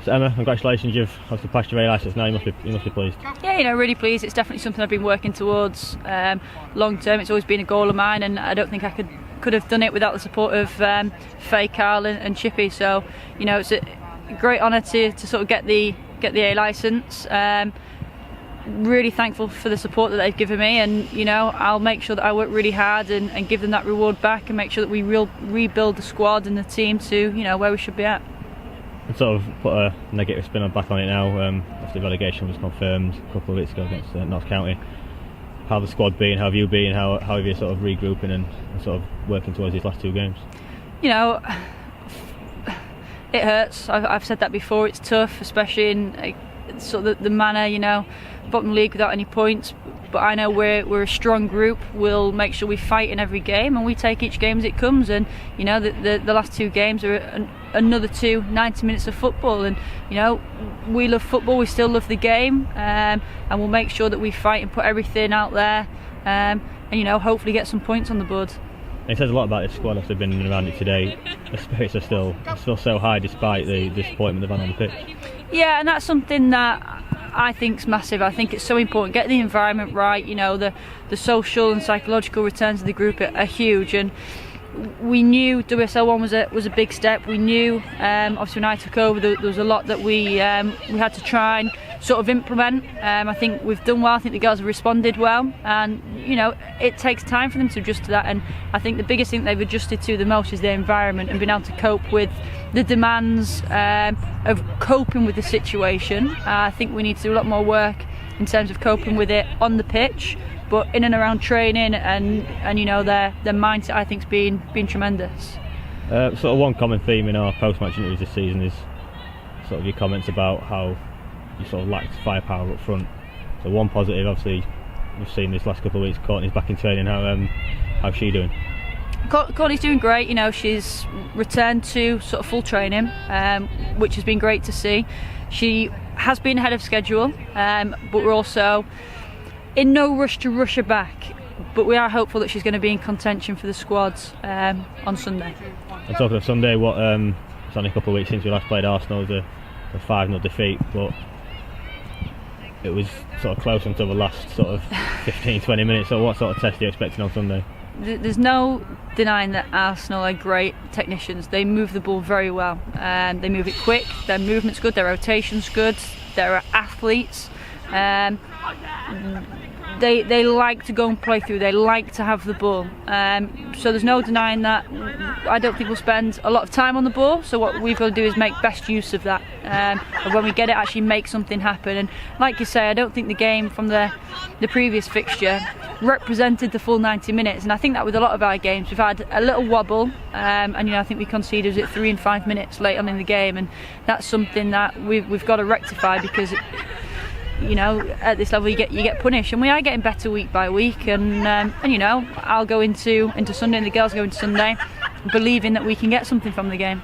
So Emma, congratulations, you've obviously passed your A licence now, you must be pleased. Yeah, you know, really pleased. It's definitely something I've been working towards long term. It's always been a goal of mine, and I don't think I could have done it without the support of Faye, Carl and Chippy. So, you know, it's a great honour to sort of get the A licence. Really thankful for the support that they've given me, and you know, I'll make sure that I work really hard and give them that reward back, and make sure that we rebuild the squad and the team to, you know, where we should be at. And sort of put a negative spin back on it now. After relegation was confirmed a couple of weeks ago against Notts County. How the squad been? How have you been? How have you sort of regrouping and sort of working towards these last two games? You know, it hurts. I've said that before. It's tough, especially in sort of the manner, you know, bottom league without any points. But I know we're a strong group. We'll make sure we fight in every game, and we take each game as it comes. And you know, the last two games are another 90 minutes of football. And you know, we love football. We still love the game, and we'll make sure that we fight and put everything out there. And you know, hopefully get some points on the board. It says a lot about this squad after been around it today. The spirits are still so high despite the disappointment they've had on the pitch. Yeah, and that's something that I think's massive. I think it's so important. Get the environment right. You know, the social and psychological returns of the group are huge, and we knew WSL1 was a big step. We knew obviously when I took over there was a lot that we had to try and sort of implement. I think we've done well. I think the girls have responded well, and you know, it takes time for them to adjust to that. And I think the biggest thing they've adjusted to the most is their environment and being able to cope with the demands of coping with the situation. I think we need to do a lot more work in terms of coping with it on the pitch, but in and around training and you know, their mindset I think's been tremendous. Sort of one common theme in our post-match interviews this season is sort of your comments about how you sort of lacked firepower up front. So one positive, obviously, we've seen this last couple of weeks. Kourtney's back in training. How's she doing? Kourtney's doing great. You know, she's returned to sort of full training, which has been great to see. She has been ahead of schedule, but we're also in no rush to rush her back. But we are hopeful that she's going to be in contention for the squads on Sunday. And talking of Sunday, it's only a couple of weeks since we last played Arsenal, the 5-0 defeat, but it was sort of close until the last sort of 15-20 minutes. So what sort of test are you expecting on Sunday? There's no denying that Arsenal are great technicians. They move the ball very well. They move it quick, their movement's good, their rotation's good, they're athletes. They like to go and play through, they like to have the ball. So there's no denying that. I don't think we'll spend a lot of time on the ball, so what we've got to do is make best use of that. And when we get it, actually make something happen. And like you say, I don't think the game from the previous fixture represented the full 90 minutes, and I think that with a lot of our games we've had a little wobble, and you know, I think we conceded at 3 and 5 minutes late on in the game, and that's something that we've got to rectify, because you know, at this level you get punished, and we are getting better week by week, and you know, I'll go into Sunday and the girls go into Sunday believing that we can get something from the game.